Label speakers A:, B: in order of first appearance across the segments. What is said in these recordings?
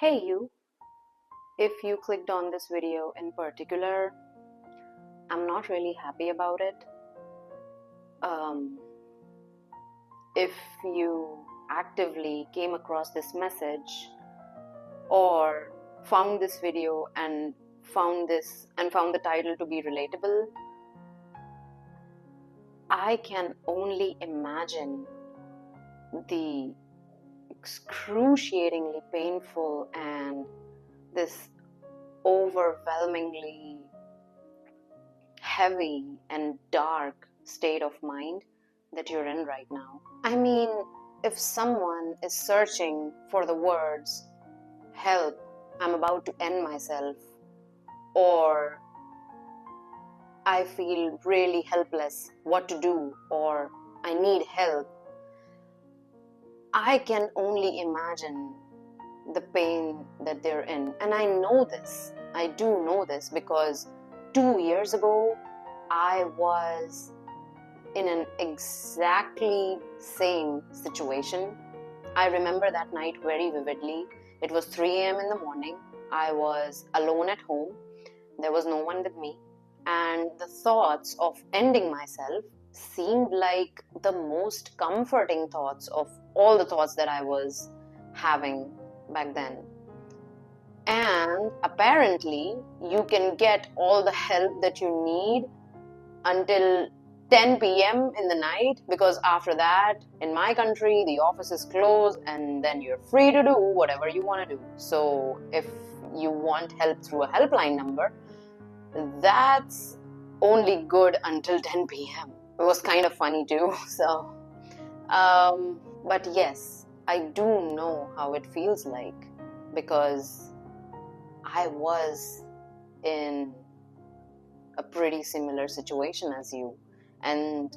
A: Hey you, if you clicked on this video in particular, I'm not really happy about it. If you actively came across this message or found this video and found the title to be relatable, I can only imagine the excruciatingly painful and this overwhelmingly heavy and dark state of mind that you're in right now. I mean, if someone is searching for the words, help, I'm about to end myself, or I feel really helpless, what to do, or I need help, I can only imagine the pain that they're in. And I do know this because 2 years ago, I was in an exactly same situation. I remember that night very vividly. It was 3 a.m. in the morning. I was alone at home. There was no one with me. And the thoughts of ending myself seemed like the most comforting thoughts of all the thoughts that I was having back then. And apparently, you can get all the help that you need until 10 p.m. in the night, because after that, in my country, the office is closed and then you're free to do whatever you want to do. So if you want help through a helpline number, that's only good until 10 p.m. It was kind of funny too. So, but yes, I do know how it feels like, because I was in a pretty similar situation as you. And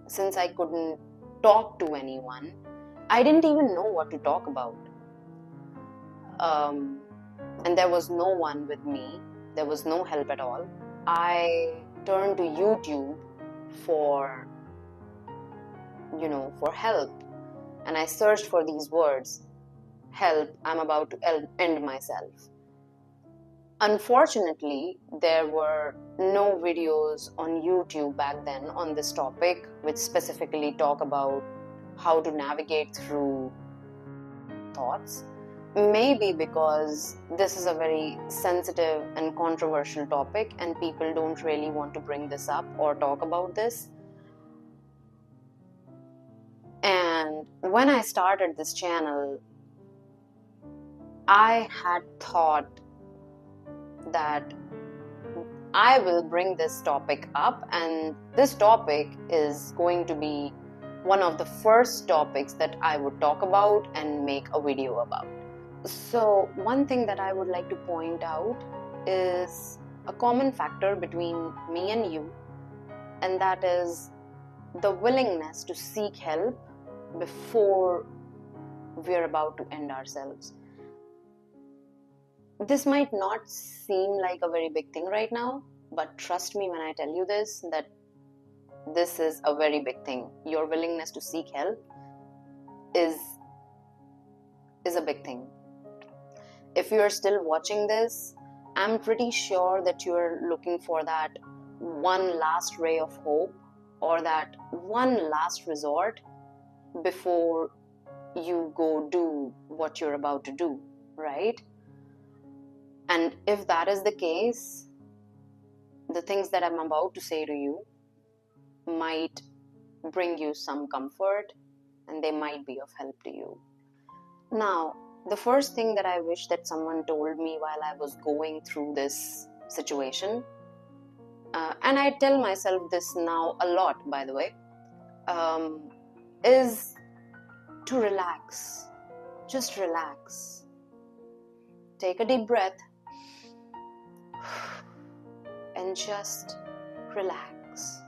A: since I couldn't talk to anyone, I didn't even know what to talk about. And there was no one with me. There was no help at all. I turned to YouTube for help. And I searched for these words, help, I'm about to end myself. Unfortunately, there were no videos on YouTube back then on this topic which specifically talk about how to navigate through thoughts. Maybe because this is a very sensitive and controversial topic and people don't really want to bring this up or talk about this. And when I started this channel, I had thought that I will bring this topic up, and this topic is going to be one of the first topics that I would talk about and make a video about. So one thing that I would like to point out is a common factor between me and you, and that is the willingness to seek help before we're about to end ourselves. This might not seem like a very big thing right now, but trust me when I tell you this, that this is a very big thing. Your willingness to seek help is a big thing. If you're still watching this, I'm pretty sure that you're looking for that one last ray of hope or that one last resort before you go do what you're about to do, right? And if that is the case, the things that I'm about to say to you might bring you some comfort and they might be of help to you. Now, the first thing that I wish that someone told me while I was going through this situation, and I tell myself this now a lot, by the way, is to relax. Just relax. Take a deep breath and just relax.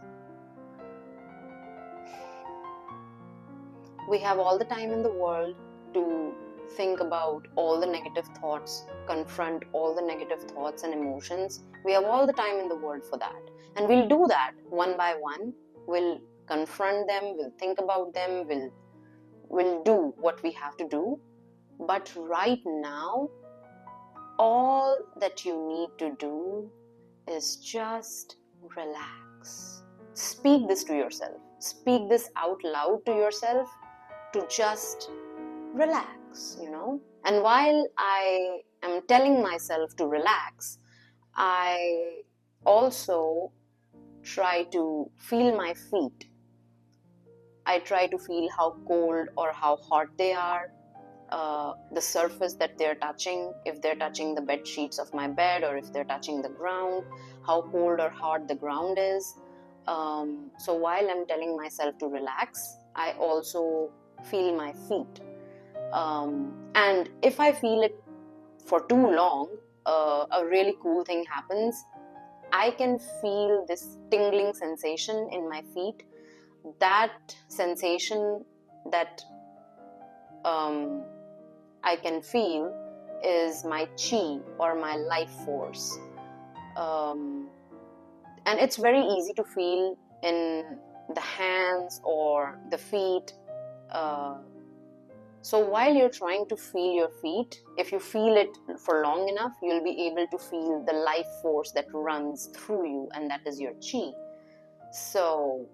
A: We have all the time in the world to think about all the negative thoughts, confront all the negative thoughts and emotions. We have all the time in the world for that. And we'll do that one by one. We'll confront them, we'll think about them, we'll do what we have to do. But right now, all that you need to do is just relax. Speak this to yourself. Speak this out loud to yourself, to just relax, And while I am telling myself to relax, I also try to feel my feet. I try to feel how cold or how hot they are, the surface that they're touching, if they're touching the bed sheets of my bed or if they're touching the ground, how cold or hot the ground is. So while I'm telling myself to relax, I also feel my feet. And if I feel it for too long, a really cool thing happens. I can feel this tingling sensation in my feet. That sensation that I can feel is my chi or my life force. And it's very easy to feel in the hands or the feet. So while you're trying to feel your feet, if you feel it for long enough, you'll be able to feel the life force that runs through you, and that is your chi. So,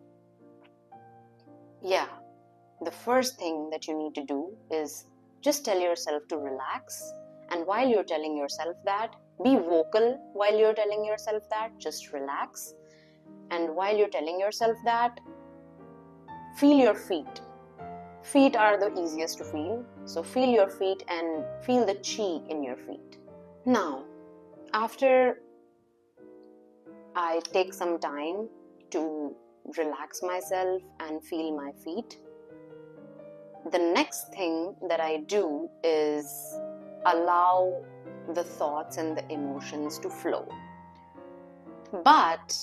A: yeah, the first thing that you need to do is just tell yourself to relax. And while you're telling yourself that, be vocal while you're telling yourself that, just relax. And while you're telling yourself that, feel your feet. Feet are the easiest to feel, so feel your feet and feel the chi in your feet. Now, after I take some time to relax myself and feel my feet, the next thing that I do is allow the thoughts and the emotions to flow. But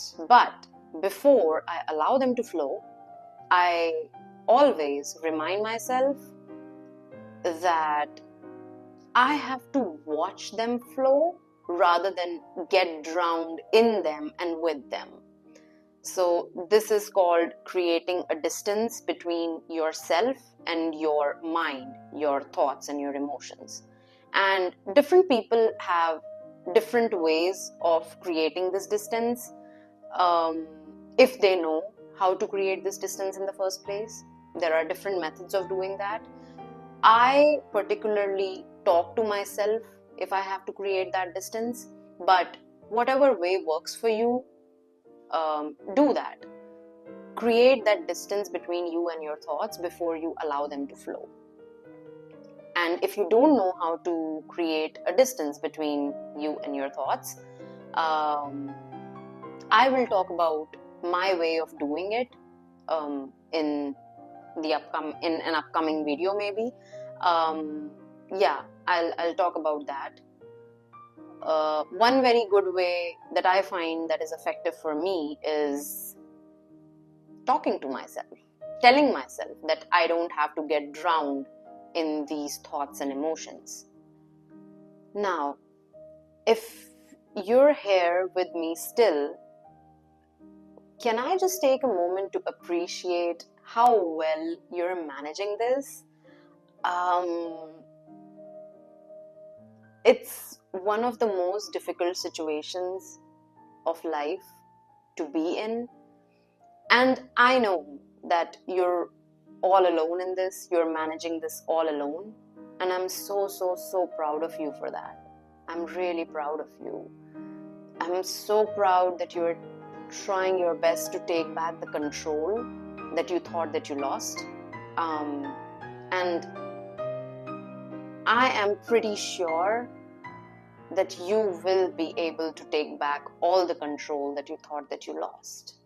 A: before I allow them to flow, I always remind myself that I have to watch them flow rather than get drowned in them and with them. So this is called creating a distance between yourself and your mind, your thoughts and your emotions. And different people have different ways of creating this distance, if they know how to create this distance in the first place. There are different methods of doing that. I particularly talk to myself if I have to create that distance, but whatever way works for you, do that. Create that distance between you and your thoughts before you allow them to flow. And if you don't know how to create a distance between you and your thoughts, I will talk about my way of doing it in an upcoming video maybe. I'll talk about that. One very good way that I find that is effective for me is talking to myself, telling myself that I don't have to get drowned in these thoughts and emotions. Now, if you're here with me still, can I just take a moment to appreciate how well you're managing this? It's one of the most difficult situations of life to be in. And I know that you're all alone in this. You're managing this all alone. And I'm so proud of you for that. I'm really proud of you. I'm so proud that you're trying your best to take back the control that you thought that you lost. And I am pretty sure that you will be able to take back all the control that you thought that you lost.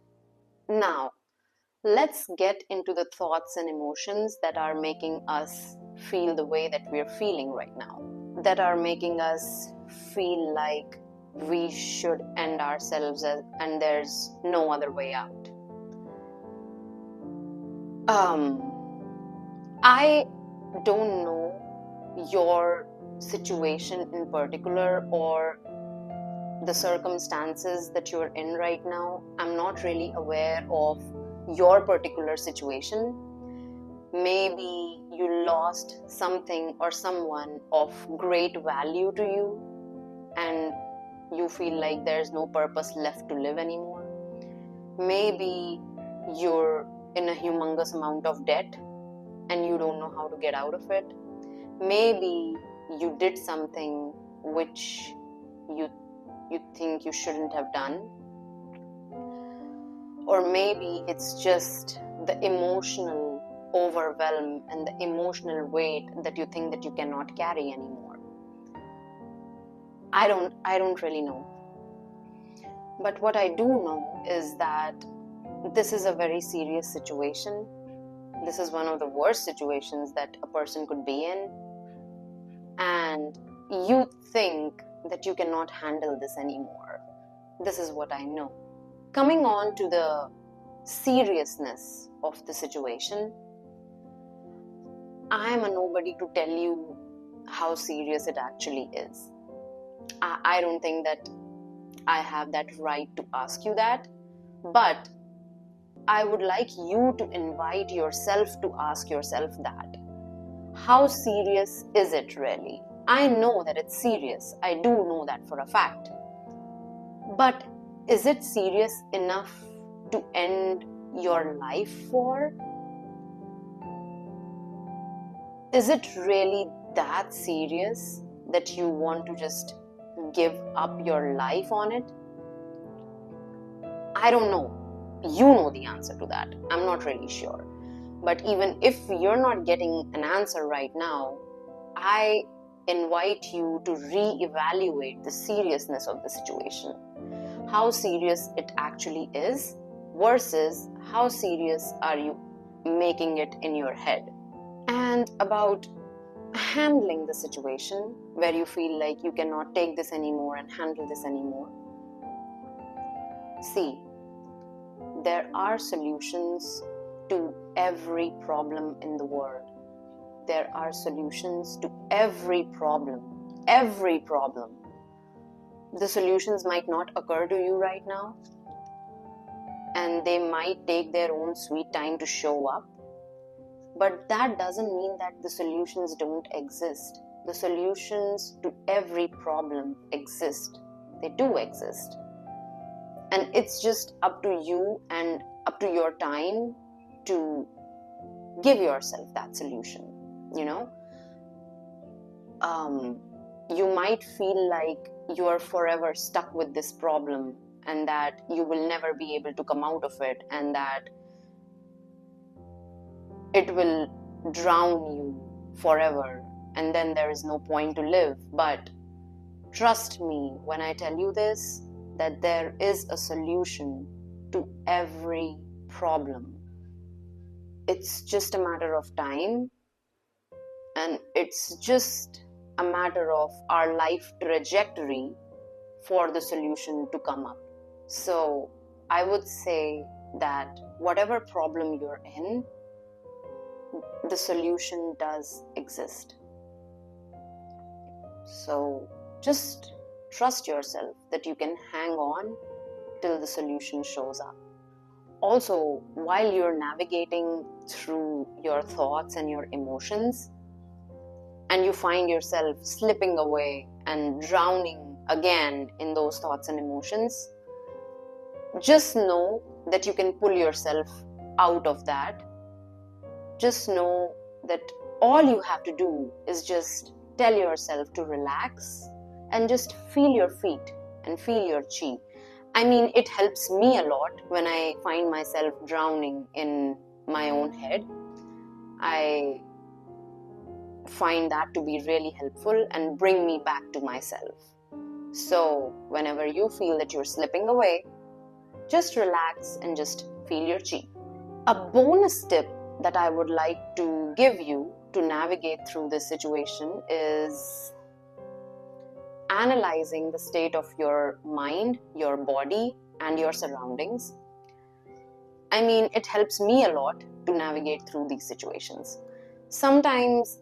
A: Now, let's get into the thoughts and emotions that are making us feel the way that we're feeling right now, that are making us feel like we should end ourselves and there's no other way out. I don't know your situation in particular or the circumstances that you're in right now. I'm not really aware of your particular situation. Maybe you lost something or someone of great value to you. and you feel like there's no purpose left to live anymore. Maybe you're in a humongous amount of debt and you don't know how to get out of it. Maybe you did something which you think you shouldn't have done. Or maybe it's just the emotional overwhelm and the emotional weight that you think that you cannot carry anymore. I don't really know. But what I do know is that this is a very serious situation. This is one of the worst situations that a person could be in. And you think that you cannot handle this anymore. This is what I know. Coming on to the seriousness of the situation, I am a nobody to tell you how serious it actually is. I don't think that I have that right to ask you that, but I would like you to invite yourself to ask yourself that. How serious is it really? I know that it's serious. I do know that for a fact. But is it serious enough to end your life for? Is it really that serious that you want to just give up your life on it? I don't know. You know the answer to that. I'm not really sure. But even if you're not getting an answer right now, I invite you to re-evaluate the seriousness of the situation. How serious it actually is versus how serious are you making it in your head. And about handling the situation where you feel like you cannot take this anymore and handle this anymore. See, there are solutions to every problem in the world. There are solutions to every problem. Every problem. The solutions might not occur to you right now, and they might take their own sweet time to show up. But that doesn't mean that the solutions don't exist. The solutions to every problem exist. They do exist. And it's just up to you and up to your time to give yourself that solution, You might feel like you are forever stuck with this problem and that you will never be able to come out of it and that it will drown you forever and then there is no point to live. But trust me when I tell you this, that there is a solution to every problem. It's just a matter of time, and it's just a matter of our life trajectory for the solution to come up. So I would say that whatever problem you're in, the solution does exist. So just trust yourself that you can hang on till the solution shows up. Also, while you're navigating through your thoughts and your emotions, and you find yourself slipping away and drowning again in those thoughts and emotions, just know that you can pull yourself out of that. Just know that all you have to do is just tell yourself to relax and just feel your feet and feel your chi. I mean, it helps me a lot when I find myself drowning in my own head. I find that to be really helpful and bring me back to myself. So whenever you feel that you're slipping away, just relax and just feel your chi. A bonus tip that I would like to give you to navigate through this situation is analyzing the state of your mind, your body, and your surroundings. I mean, it helps me a lot to navigate through these situations. Sometimes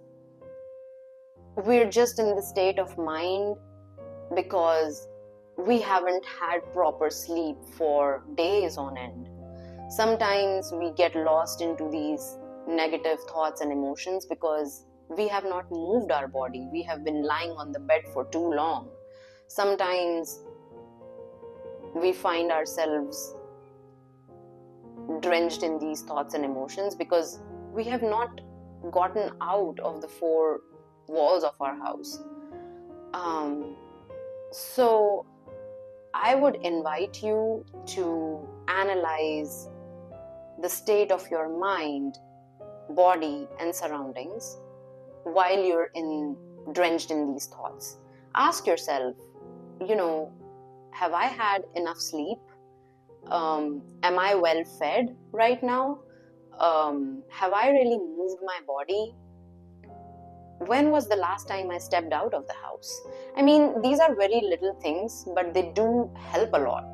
A: we're just in the state of mind because we haven't had proper sleep for days on end. Sometimes we get lost into these negative thoughts and emotions because we have not moved our body. We have been lying on the bed for too long. Sometimes we find ourselves drenched in these thoughts and emotions because we have not gotten out of the four walls of our house. So I would invite you to analyze the state of your mind, body, and surroundings while you're drenched in these thoughts. Ask yourself, have I had enough sleep? Am I well fed right now? Have I really moved my body? When was the last time I stepped out of the house? I mean, these are very little things, but they do help a lot.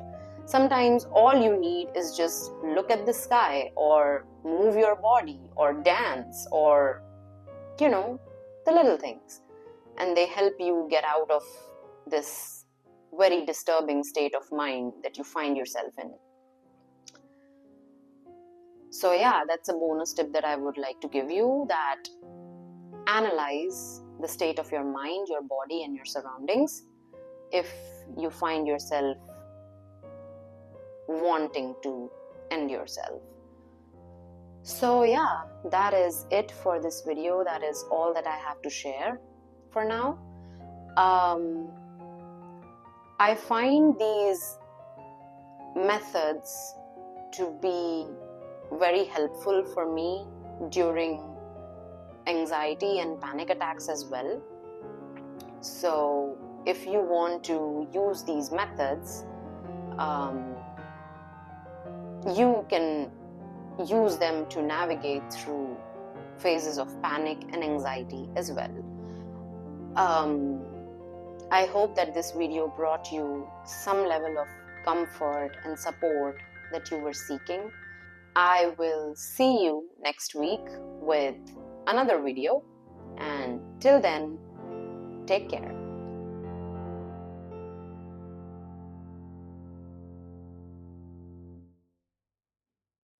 A: Sometimes all you need is just look at the sky, or move your body, or dance, or, the little things. And they help you get out of this very disturbing state of mind that you find yourself in. So yeah, that's a bonus tip that I would like to give you, that analyze the state of your mind, your body, and your surroundings if you find yourself wanting to end yourself. So yeah, that is it for this video. That is all that I have to share for now. I find these methods to be very helpful for me during anxiety and panic attacks as well. So if you want to use these methods, you can use them to navigate through phases of panic and anxiety as well. I hope that this video brought you some level of comfort and support that you were seeking. I will see you next week with another video, and till then, take care.